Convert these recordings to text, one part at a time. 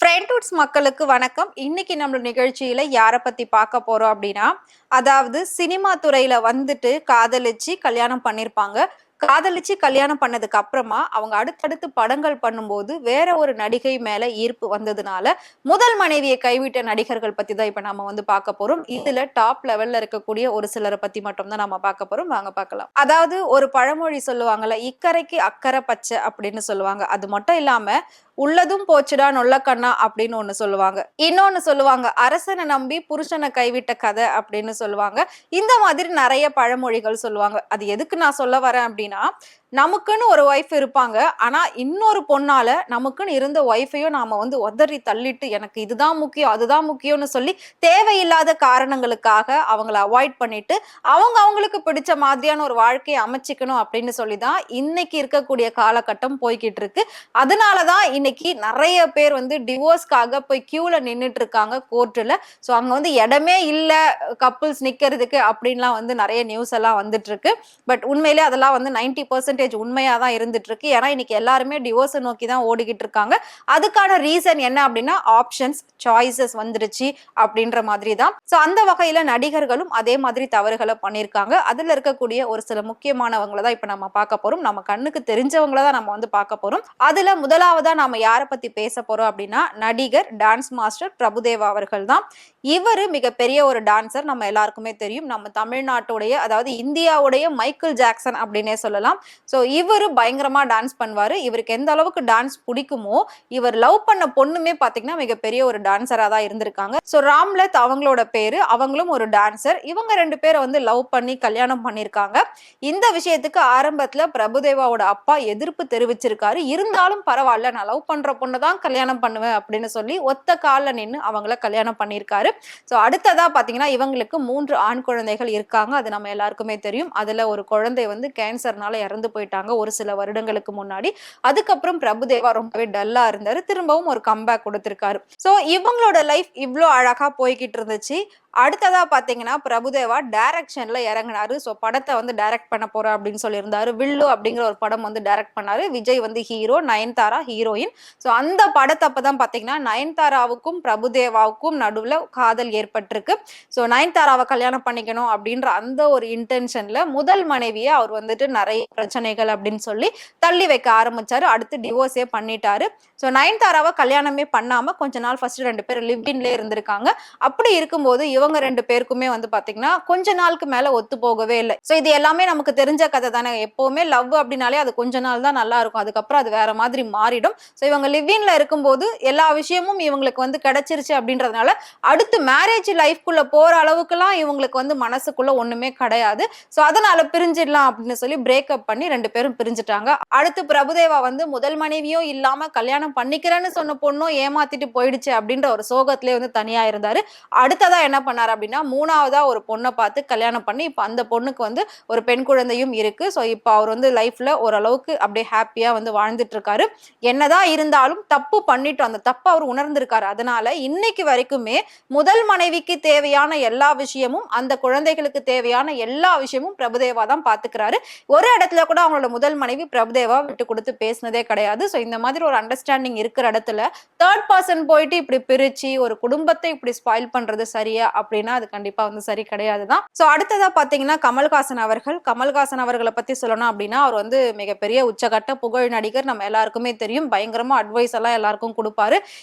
ட்ரெண்ட்வுட்ஸ் மக்களுக்கு வணக்கம். இன்னைக்கு நம்ம நிகழ்ச்சியில யாரை பத்தி பார்க்க போறோம் அப்படின்னா, அதாவது சினிமா துறையில வந்துட்டு காதலிச்சு கல்யாணம் பண்ணியிருப்பாங்க. காதலிச்சு கல்யாணம் பண்ணதுக்கு அப்புறமா அவங்க அடுத்தடுத்து படங்கள் பண்ணும்போது வேற ஒரு நடிகை மேல ஈர்ப்பு வந்ததுனால முதல் மனைவியை கைவிட்ட நடிகர்கள் பத்தி தான் இப்ப நம்ம வந்து பார்க்க போறோம். இதுல டாப் லெவல்ல இருக்கக்கூடிய ஒரு சிலரை பத்தி மட்டும் தான் நம்ம பார்க்க போறோம். வாங்க பார்க்கலாம். அதாவது ஒரு பழமொழி சொல்லுவாங்கல்ல, இக்கரைக்கு அக்கறை பச்சை அப்படின்னு சொல்லுவாங்க. அது மட்டும் இல்லாம உள்ளதும் போச்சுடா நொல்லக்கண்ணா அப்படின்னு ஒண்ணு சொல்லுவாங்க. இன்னொன்னு சொல்லுவாங்க, அரசனை நம்பி புருஷனை கைவிட்ட கதை அப்படின்னு சொல்லுவாங்க. இந்த மாதிரி நிறைய பழமொழிகள் சொல்லுவாங்க. அது எதுக்கு நான் சொல்ல வரேன் அப்படின்னா, நமக்குன்னு ஒரு ஒய்ஃப் இருப்பாங்க. ஆனா இன்னொரு பொண்ணால நமக்குன்னு இருந்த ஒய்ஃபையும் நாம வந்து உதறி தள்ளிட்டு எனக்கு இதுதான் முக்கியம் அதுதான் முக்கியம்னு சொல்லி தேவையில்லாத காரணங்களுக்காக அவங்கள அவாய்ட் பண்ணிட்டு அவங்களுக்கு பிடிச்ச மாதிரியான ஒரு வாழ்க்கையை அமைச்சிக்கணும் அப்படின்னு சொல்லிதான் இன்னைக்கு இருக்கக்கூடிய காலகட்டம் போய்கிட்டு இருக்கு. அதனாலதான் இன்னைக்கு நிறைய பேர் வந்து டிவோர்ஸ்க்காக போய் கியூல நின்றுட்டு இருக்காங்க கோர்ட்டுல. ஸோ அங்க வந்து இடமே இல்லை கப்புள்ஸ் நிக்கிறதுக்கு அப்படின்லாம் வந்து நிறைய நியூஸ் எல்லாம் வந்துட்டு இருக்கு. பட் உண்மையிலே அதெல்லாம் வந்து 90% உண்மையா தான் இருந்துட்டு இருக்கு. ஏன்னா இன்னைக்கு எல்லாருமே டிவோர்ஸ் நோக்கி தான் ஓடிக்கிட்டு இருக்காங்க. அதுக்கான ரீசன் என்ன அப்படின்னா, ஆப்ஷன்ஸ் சாய்ஸஸ் வந்துருச்சு அப்படின்ற மாதிரி தான். ஸோ அந்த வகையில நடிகர்களும் அதே மாதிரி தவறுகளை பண்ணியிருக்காங்க. அதுல இருக்கக்கூடிய ஒரு சில முக்கியமானவங்களை தான் இப்ப நம்ம பார்க்க போறோம். நம்ம கண்ணுக்கு தெரிஞ்சவங்கள தான் நம்ம வந்து பார்க்க போறோம். அதுல முதலாவதா நாம யாரை பத்தி பேச போறோம் அப்படின்னா, நடிகர் டான்ஸ் மாஸ்டர் பிரபுதேவா அவர்கள் தான். இவரு மிகப்பெரிய ஒரு டான்சர். நம்ம எல்லாருக்குமே தெரியும். நம்ம தமிழ்நாட்டுடைய, அதாவது இந்தியாவுடைய மைக்கேல் ஜாக்சன் அப்படின்னே சொல்லலாம். ஸோ இவரு பயங்கரமா டான்ஸ் பண்ணுவாரு. இவருக்கு எந்த அளவுக்கு டான்ஸ் பிடிக்குமோ, இவர் லவ் பண்ண பொண்ணுமே பாத்தீங்கன்னா மிகப்பெரிய ஒரு டான்சரா தான் இருந்திருக்காங்க. ஸோ ராம்லத் அவங்களோட பேரு. அவங்களும் ஒரு டான்சர். இவங்க ரெண்டு பேரை வந்து லவ் பண்ணி கல்யாணம் பண்ணிருக்காங்க. இந்த விஷயத்துக்கு ஆரம்பத்துல பிரபுதேவாவோட அப்பா எதிர்ப்பு தெரிவிச்சிருக்காரு. இருந்தாலும் பரவாயில்ல, நான் லவ் பண்ற பொண்ணு தான் கல்யாணம் பண்ணுவேன் அப்படின்னு சொல்லி ஒத்த கால்ல நின்று அவங்கள கல்யாணம் பண்ணியிருக்காரு. ஸோ அடுத்ததா பாத்தீங்கன்னா இவங்களுக்கு 3 ஆண் குழந்தைகள் இருக்காங்க. அது நம்ம எல்லாருக்குமே தெரியும். அதுல ஒரு குழந்தை வந்து கேன்சர்னால இறந்து போயிட்டாங்க ஒரு சில வருடங்களுக்கு முன்னாடி. அதுக்கப்புறம் பிரபுதேவா ரொம்பவே டல்லா இருந்தாரு. திரும்பவும் ஒரு கம்பேக் கொடுத்திருக்காரு. சோ இவங்களோட லைஃப் இவ்ளோ அழகா போய்கிட்டு இருந்துச்சு. அடுத்ததா பாத்தீங்கன்னா பிரபுதேவா டைரக்ஷன்ல இறங்கினாரு. ஸோ படத்தை வந்து டைரக்ட் பண்ண போறேன் அப்படின்னு சொல்லியிருந்தாரு. வில்லு அப்படிங்கிற ஒரு படம் வந்து டைரக்ட் பண்ணாரு. விஜய் வந்து ஹீரோ, நயன்தாரா ஹீரோயின். ஸோ அந்த படத்தை அப்பதான் பாத்தீங்கன்னா நயன்தாராவுக்கும் பிரபுதேவாவுக்கும் நடுவுல காதல் ஏற்பட்டிருக்கு. ஸோ நயன்தாராவை கல்யாணம் பண்ணிக்கணும் அப்படின்ற அந்த ஒரு இன்டென்ஷன்ல முதல் மனைவியை அவர் வந்துட்டு நிறைய பிரச்சனைகள் அப்படின்னு சொல்லி தள்ளி வைக்க ஆரம்பிச்சாரு. அடுத்து டிவோர்ஸே பண்ணிட்டாரு. ஸோ நயன்தாராவை கல்யாணமே பண்ணாம கொஞ்ச நாள் ஃபர்ஸ்ட் 2 பேர் லிவ் இன்லே இருந்திருக்காங்க. அப்படி இருக்கும்போது இவங்க 2 பேருக்குமே வந்து பாத்தீங்கன்னா கொஞ்ச நாளுக்கு மேல ஒத்து போகவே இல்லை. சோ இது எல்லாமே நமக்கு தெரிஞ்ச கதை தானே. எப்பவுமே லவ் அப்படின்னாலே அது கொஞ்ச நாள் தான் நல்லா இருக்கும். அதுக்கப்புறம் அது வேற மாதிரி மாறிடும். சோ இவங்க லிவ்இன்ல இருக்கும்போது எல்லா விஷயமும் இவங்களுக்கு வந்து கிடைச்சிருச்சு அப்படின்றதுனால அடுத்து மேரேஜ் லைஃப்குள்ள போற அளவுக்குலாம் இவங்களுக்கு வந்து மனசுக்குள்ள ஒண்ணுமே கிடையாது. சோ அதனால பிரிஞ்சிடலாம் அப்படின்னு சொல்லி பிரேக்கப் பண்ணி 2 பேரும் பிரிஞ்சுட்டாங்க. அடுத்து பிரபுதேவா வந்து முதல் மனைவியும் இல்லாம கல்யாணம் பண்ணிக்கிறேன்னு சொன்ன பொண்ணும் ஏமாத்திட்டு போயிடுச்சு அப்படின்ற ஒரு சோகத்திலே வந்து தனியா இருந்தாரு. அடுத்ததா என்ன பண்ணாரு அப்படின்னா, 3ஆவதா ஒரு பொண்ணை பார்த்து கல்யாணம் பண்ணி இப்ப அந்த பொண்ணுக்கு வந்து ஒரு பெண் குழந்தையும் இருக்கு. ஸோ இப்போ அவர் வந்து லைஃப்ல ஓரளவுக்கு அப்படியே ஹாப்பியா வந்து வாழ்ந்துட்டு இருக்காரு. என்னதான் இருந்தாலும் தப்பு பண்ணிட்டோம், அந்த தப்பு அவர் உணர்ந்திருக்காரு. அதனால இன்னைக்கு வரைக்குமே முதல் மனைவிக்கு தேவையான எல்லா விஷயமும், அந்த குழந்தைகளுக்கு தேவையான எல்லா விஷயமும் பிரபுதேவா தான் பாத்துக்கிறாரு. ஒரு இடத்துல கூட அவங்களோட முதல் மனைவி பிரபுதேவா விட்டு கொடுத்து பேசினதே கிடையாது. ஸோ இந்த மாதிரி ஒரு அண்டர்ஸ்டாண்டிங் இருக்கிற இடத்துல தேர்ட் பர்சன் போயிட்டு இப்படி பிரிச்சு ஒரு குடும்பத்தை இப்படி ஸ்பாயில் பண்றது சரியா அப்படின்னா அது கண்டிப்பா வந்து சரி கிடையாதுதான். சோ அடுத்ததா பாத்தீங்கன்னா கமல்ஹாசன் அவர்கள். கமல்ஹாசன் அவர்களை பத்தி சொல்லணும் அப்படின்னா, அவர் வந்து மிகப்பெரிய உச்சகட்ட புகழ் நடிகர். நம்ம எல்லாருக்குமே தெரியும். பயங்கரமா அட்வைஸ் எல்லாம் எல்லாருக்கும் கொடுப்பாரு.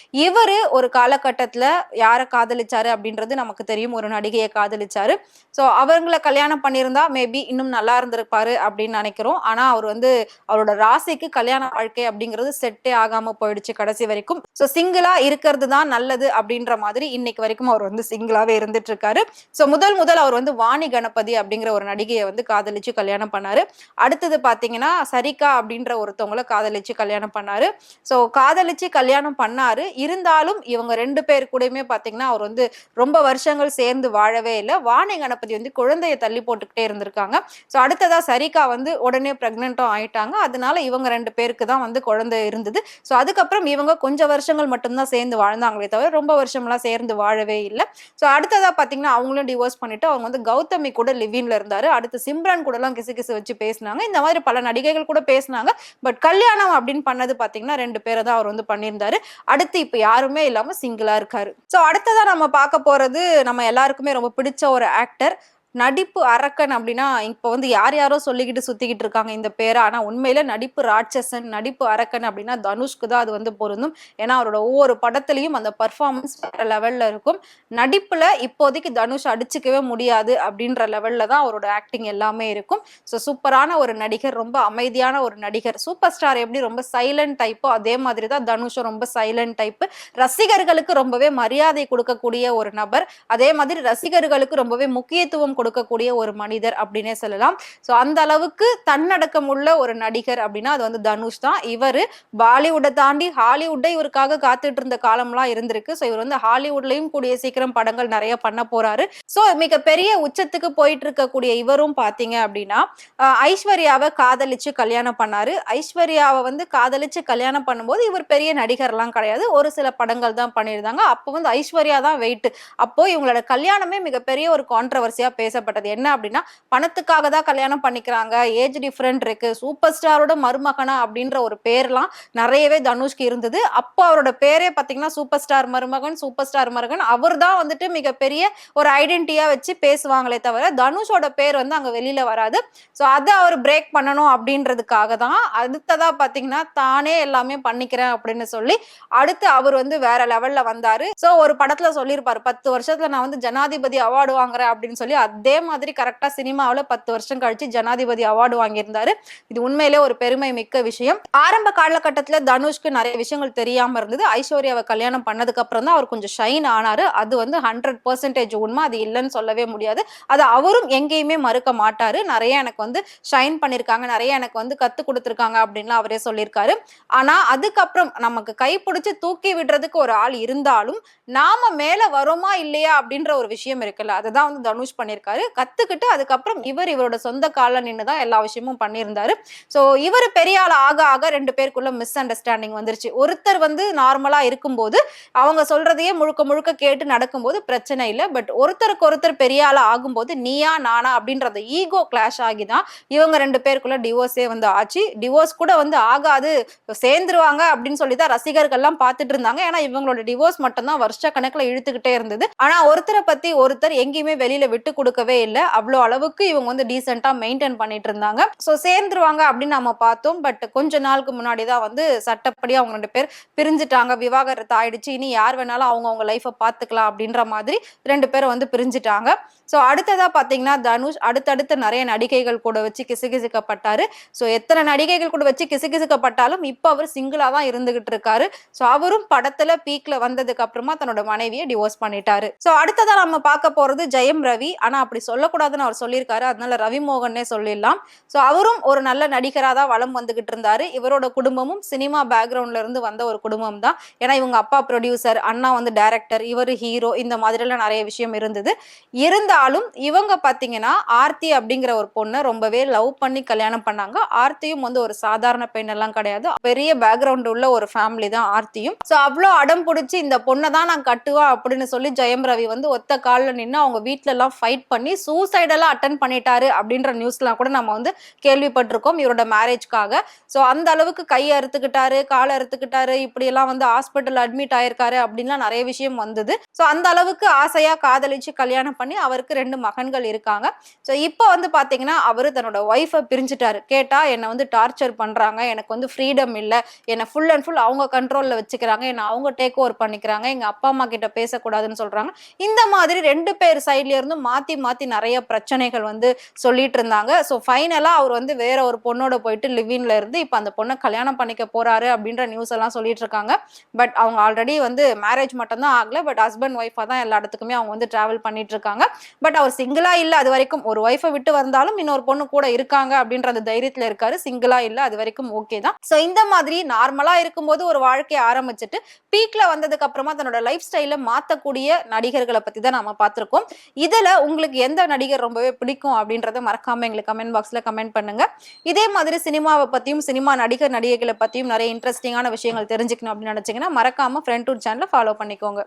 இவரு ஒரு காலகட்டத்துல யாரை காதலிச்சாரு அப்படின்றது நமக்கு தெரியும். ஒரு நடிகையை காதலிச்சாரு. சோ அவங்கள கல்யாணம் பண்ணியிருந்தா மேபி இன்னும் நல்லா இருந்திருப்பாரு அப்படின்னு நினைக்கிறோம். ஆனா அவர் வந்து அவரோட ராசிக்கு கல்யாண வாழ்க்கை அப்படிங்கிறது செட்டே ஆகாம போயிடுச்சு கடைசி வரைக்கும். சோ சிங்கிளா இருக்கிறது தான் நல்லது அப்படின்ற மாதிரி இன்னைக்கு வரைக்கும் அவர் வந்து சிங்கிளாவே இருந்துட்டு இருக்காரு. சோ முதல் அவர் வந்து வாணி கணபதி அப்படிங்கிற ஒரு நடிகையை வந்து காதலிச்சு கல்யாணம் பண்ணாரு. அடுத்தது பாத்தீங்கன்னா சரிகா அப்படின்ற ஒருத்தவங்களை காதலிச்சு கல்யாணம் பண்ணாரு. சோ காதலிச்சு கல்யாணம் பண்ணாரு. இருந்தாலும் இவங்க 2 பேர் கூடயுமே பாத்தீங்கன்னா அவர் வந்து ரொம்ப வருஷங்கள் சேர்ந்து வாழவே இல்லை. வாணி கணபதி வந்து குழந்தையை தள்ளி போட்டுக்கிட்டே இருந்திருக்காங்க. சோ அடுத்ததா சரிகா வந்து உடனே பிரெக்னென்ட்டும் ஆயிட்டாங்க. அதனால இவங்க 2 பேருக்கு தான் வந்து குழந்தை இருந்தது. சோ அதுக்கப்புறம் இவங்க கொஞ்சம் வருஷங்கள் மட்டும்தான் சேர்ந்து வாழ்ந்தாங்களே தவிர ரொம்ப வருஷம்லாம் சேர்ந்து வாழவே இல்லை. சோ அடுத்த அடுத்ததா பாத்தீங்கன்னா அவங்களும் டிவோர்ஸ் பண்ணிட்டு அவங்க வந்து கௌதமி கூட லிவின்ல இருந்தாரு. அடுத்து சிம்ரன் கூட எல்லாம் கிசு கிசு வச்சு பேசினாங்க. இந்த மாதிரி பல நடிகைகள் கூட பேசினாங்க. பட் கல்யாணம் அப்படின்னு பண்ணது பாத்தீங்கன்னா 2 பேரை தான் அவர் வந்து பண்ணியிருந்தாரு. அடுத்து இப்ப யாருமே இல்லாம சிங்கிளா இருக்காரு. சோ அடுத்ததா நம்ம பார்க்க போறது நம்ம எல்லாருக்குமே ரொம்ப பிடிச்ச ஒரு ஆக்டர். நடிப்பு அரக்கன் அப்படின்னா இப்ப வந்து யார் யாரோ சொல்லிக்கிட்டு சுத்திக்கிட்டு இருக்காங்க இந்த பேரை. ஆனா உண்மையில நடிப்பு ராட்சசன், நடிப்பு அரக்கன் அப்படின்னா தனுஷ்க்கு தான் அது வந்து பொருந்தும். ஏன்னா அவரோட ஒவ்வொரு படத்துலயும் அந்த பர்ஃபார்மன்ஸ் வேற லெவல்ல இருக்கும். நடிப்புல இப்போதைக்கு தனுஷ் அடிச்சுக்கவே முடியாது அப்படின்ற லெவல்ல தான் அவரோட ஆக்டிங் எல்லாமே இருக்கும். ஸோ சூப்பரான ஒரு நடிகர், ரொம்ப அமைதியான ஒரு நடிகர். சூப்பர் ஸ்டார் எப்படி ரொம்ப சைலண்ட் டைப்போ அதே மாதிரி தான் தனுஷும் ரொம்ப சைலண்ட் டைப். ரசிகர்களுக்கு ரொம்பவே மரியாதை கொடுக்கக்கூடிய ஒரு நபர், அதே மாதிரி ரசிகர்களுக்கு ரொம்பவே முக்கியத்துவம் கொடுக்கக்கூடிய ஒரு மனிதர் அப்படின்னே சொல்லலாம். சோ அந்த அளவுக்கு தன்னடக்கம் உள்ள ஒரு நடிகர் அப்படின்னா அது வந்து தனுஷ் தான். இவரு பாலிவுட்டை தாண்டி ஹாலிவுட்டை இவருக்காக காத்துட்டு இருந்த காலம்லாம் இருந்திருக்கு. சோ இவர் வந்து ஹாலிவுட்லயும் கூடிய சீக்கிரம் படங்கள் நிறைய பண்ண போறாரு. சோ மிகப்பெரிய உச்சத்துக்கு போயிட்டு இருக்கக்கூடிய இவரும் பாத்தீங்க அப்படின்னா ஐஸ்வர்யாவை காதலிச்சு கல்யாணம் பண்ணாரு. ஐஸ்வர்யாவை வந்து காதலிச்சு கல்யாணம் பண்ணும்போது இவர் பெரிய நடிகர்லாம் கிடையாது, ஒரு சில படங்கள் தான் பண்ணியிருந்தாங்க. அப்போ வந்து ஐஸ்வர்யா தான் வெயிட். அப்போ இவங்களோட கல்யாணமே மிகப்பெரிய ஒரு கான்ட்ரவர்சியா பேசப்பட்டது. என்ன அப்படின்னா பணத்துக்காக தான் கல்யாணம் பண்ணிக்கிறாங்க, ஏஜ் டிஃபரெண்ட் இருக்கு, சூப்பர் ஸ்டாரோட மருமகனா அப்படின்ற ஒரு பேர்லாம் நிறையவே தனுஷ்க்கு இருந்தது. அப்போ அவரோட பேரே பாத்தீங்கன்னா சூப்பர் ஸ்டார் மருமகன், சூப்பர் ஸ்டார் மருமகன். அவர் தான் வந்துட்டு மிகப்பெரிய ஒரு ஐடென்டிட்டியா வச்சு பேசுவாங்களே தவிர தனுஷோட பேர் வந்து அங்க வெளியில வராது. சோ அதை அவர் பிரேக் பண்ணணும் அப்படின்றதுக்காக தான் அடுத்ததா பாத்தீங்கன்னா தானே எல்லாமே பண்ணிக்கிறேன் அப்படின்னு சொல்லி அடுத்து அவர் வந்து வேற லெவல்ல வந்தாரு. சோ ஒரு படத்துல சொல்லியிருப்பாரு 10 வருஷத்துல நான் வந்து ஜனாதிபதி அவார்டு வாங்குறேன் அப்படின்னு சொல்லி. அதே மாதிரி கரெக்டா சினிமாவில் 10 வருஷம் கழிச்சு ஜனாதிபதி அவார்டு வாங்கியிருந்தாரு. இது உண்மையிலே ஒரு பெருமை மிக்க விஷயம். ஆரம்ப காலகட்டத்துல தனுஷ்க்கு நிறைய விஷயங்கள் தெரியாம இருந்தது. ஐஸ்வர்யாவை கல்யாணம் பண்ணதுக்கு அப்புறம் தான் அவர் கொஞ்சம் ஷைன் ஆனாரு. அது வந்து 100% உண்மை, அது இல்லைன்னு சொல்லவே முடியாது. அது அவரும் எங்கேயுமே மறுக்க மாட்டாரு. நிறைய எனக்கு வந்து ஷைன் பண்ணிருக்காங்க, நிறைய எனக்கு வந்து கத்து கொடுத்துருக்காங்க அப்படின்னு அவரே சொல்லியிருக்காரு. ஆனா அதுக்கப்புறம் நமக்கு கைப்பிடிச்சு தூக்கி விடுறதுக்கு ஒரு ஆள் இருந்தாலும் நாம மேல வரோமா இல்லையா அப்படின்ற ஒரு விஷயம் இருக்குல்ல, அதுதான் வந்து தனுஷ் பண்ணியிருக்காரு. கத்துக்கிட்டு அதுக்கப்புறம் இவரோட சொந்த கால நின்றுதான் எல்லா விஷயமும் பண்ணியிருந்தாரு. சோ இவர் பெரிய ஆள் ஆக ஆக 2 பேருக்குள்ள மிஸ் அண்டர்ஸ்டாண்டிங் வந்துருச்சு. ஒருத்தர் வந்து நார்மலா இருக்கும்போது அவங்க சொல்றதையே முழுக்க முழுக்க கேட்டு நடக்கும்போது பிரச்சனை இல்லை. பட் ஒருத்தருக்கு ஒருத்தர் பெரிய ஆள் ஆகும்போது நீயா நானா அப்படின்ற அந்த ஈகோ கிளாஷ் ஆகிதான் இவங்க 2 பேருக்குள்ள டிவோர்ஸே வந்து ஆச்சு. டிவோர்ஸ் கூட வந்து ஆகாது, சேர்ந்துருவாங்க அப்படின்னு சொல்லிதான் ரசிகர்கள் எல்லாம் பார்த்துட்டு இருந்தாங்க. ஏன்னா இவங்களோட டிவோர்ஸ் மட்டும் தான் வருஷ கணக்குல இழுத்துக்கிட்டே இருந்தது. ஆனா ஒருத்தரை பத்தி ஒருத்தர் எங்கேயுமே வெளியில விட்டு கொடுக்கவே இல்லை. அவ்வளோ அளவுக்கு இவங்க வந்து டீசெண்டா மெயின்டைன் பண்ணிட்டு இருந்தாங்க. சோ சேர்ந்துருவாங்க அப்படின்னு நம்ம பார்த்தோம். பட் கொஞ்ச நாளுக்கு முன்னாடி தான் வந்து சட்டப்படி அவங்க 2 பேர் பிரிஞ்சுட்டாங்க, விவாகரத்து ஆயிடுச்சு. இனி யார் வேணாலும் அவங்க லைஃபை பார்த்துக்கலாம் அப்படின்ற மாதிரி 2 பேரும் வந்து பிரிஞ்சுட்டாங்க. சோ அடுத்ததா பாத்தீங்கன்னா தனுஷ் அடுத்தடுத்து நிறைய நடிகைகள் கூட வச்சு கிசுகிசுக்கப்பட்டாரு. சோ எத்தனை நடிகைகள் கூட வச்சு கிசுகிசுக்கப்பட்டாலும் இப்ப அவர் சிங்கிளா தான் இருந்துகிட்டு இருக்காரு. சோ அவரும் படத்துல பீக்ல வந்ததுக்கு அப்புறமா தன்னோட மனைவியை டிவோர்ஸ் பண்ணிட்டாரு. சோ அடுத்ததா நம்ம பார்க்க போறது ஜெயம் ரவி. ஆனா அப்படி சொல்லக்கூடாதுன்னு அவர் சொல்லியிருக்காரு, அதனால ரவி மோகன்னே சொல்லிடலாம். சோ அவரும் ஒரு நல்ல நடிகரா தான் வலம் வந்துகிட்டு இருந்தாரு. இவரோட குடும்பமும் சினிமா பேக்ரவுண்ட்ல இருந்து வந்த ஒரு குடும்பம் தான். ஏன்னா இவங்க அப்பா ப்ரொடியூசர், அண்ணா வந்து டைரக்டர், இவர் ஹீரோ, இந்த மாதிரி எல்லாம் நிறைய விஷயம் இருந்தது. இருந்தாலும் இவங்க பாத்தீங்கன்னா ஆர்த்தி அப்படிங்கிற ஒரு பொண்ணை ரொம்பவே லவ் பண்ணி கல்யாணம் பண்ணாங்க. ஆர்த்தியும் வந்து ஒரு சாதாரண பெண் எல்லாம் கிடையாது, பெரிய பேக்ரவுண்ட் உள்ள ஒரு ஃபேமிலி தான் ஆர்த்தியும். சோ அவ்வளோ அடம் பிடிச்சி இந்த பொண்ணை தான் நான் கட்டுவா அப்படின்னு சொல்லி ஜெயம் ரவி வந்து ஒத்த காலில் நின்று அவங்க வீட்டுல எல்லாம் ஃபைட் பண்ணி சூசைடெல்லாம் அட்டன் பண்ணிட்டாரு அப்படின்ற நியூஸ்லாம் கூட நம்ம வந்து கேள்விப்பட்டிருக்கோம் இவரோட மேரேஜ்க்காக. சோ அந்த அளவுக்கு கையை அறுத்துக்கிட்டாரு, காலை அறுத்துக்கிட்டாரு, இப்படி எல்லாம் வந்து ஹாஸ்பிட்டல் அட்மிட் ஆயிருக்காரு அப்படின்லாம் நிறைய விஷயம் வந்தது. சோ அந்த அளவுக்கு ஆசையா காதலிச்சு கல்யாணம் பண்ணி அவருக்கு 2 மகன்கள் இருக்காங்க. சோ இப்போ வந்து பாத்தீங்கன்னா அவரு தன்னோட ஒய்ஃபை பிரிஞ்சுட்டாரு. கேட்டா என்னை வந்து டார்ச்சர் பண்றாங்க, எனக்கு வந்து ஃப்ரீடம் இல்லை, என்னை ஃபுல் அண்ட் ஃபுல் அவங்க கண்ட்ரோல்ல வச்சுக்கிறாங்க, என்னை அவங்க டேக் ஓவர் பண்ணிக்கிறாங்க, எங்க அப்பா அம்மா கிட்ட பேசக்கூடாதுன்னு சொல்றாங்க. இந்த மாதிரி 2 பேர் சைட்ல இருந்து மாத்தி மாத்தி நிறைய பிரச்சனைகள் வந்து சொல்லிட்டு இருந்தாங்க. சோ ஃபைனலா அவர் வந்து வேற ஒரு பொண்ணோட போயிட்டு லிவின்ல இருந்து இப்ப அந்த பொண்ணை கல்யாணம் பண்ணிக்க போறாரு அப்படின்ற நியூஸ் எல்லாம் சொல்லிட்டு இருக்காங்க. பட் அவங்க ஆல்ரெடி வந்து மேரேஜ் மட்டும் தான் ஆகல, பட் ஹஸ்பண்ட் ஒய்ஃபா தான் எல்லா இடத்துக்குமே அவங்க வந்து டிராவல் பண்ணிட்டு இருக்காங்க. பட் அவர் சிங்கிளா இல்ல, அது வரைக்கும் ஒரு ஒய்ஃபை விட்டு வந்தாலும் இன்னொரு பொண்ணு கூட இருக்காங்க அப்படின்ற அந்த தைரியத்துல இருக்காரு. சிங்கிளா இல்ல, அது வரைக்கும் ஓகே தான். சோ இந்த மாதிரி நார்மலா இருக்கும்போது ஒரு வாழ்க்கையை ஆரம்பிச்சுட்டு பீக்ல வந்ததுக்கு அப்புறமா தன்னோட லைஃப் ஸ்டைல மாத்தக்கூடிய நடிகர்களை பத்தி தான் நாம பார்த்திருக்கோம். இதுல உங்களுக்கு எந்த நடிகர் ரொம்பவே பிடிக்கும் அப்படின்றத மறக்காம எங்களுக்கு கமெண்ட் பாக்ஸ்ல கமெண்ட் பண்ணுங்க. இதே மாதிரி சினிமாவை பத்தியும் சினிமா நடிகர் நடிகைகளை பத்தியும் நிறைய இன்ட்ரெஸ்டிங்கான விஷயங்கள் தெரிஞ்சுக்கணும் அப்படின்னு நினைச்சீங்கன்னா மறக்காம ஃப்ரெண்ட் டூர் சேனலை ஃபாலோ பண்ணிக்கோங்க.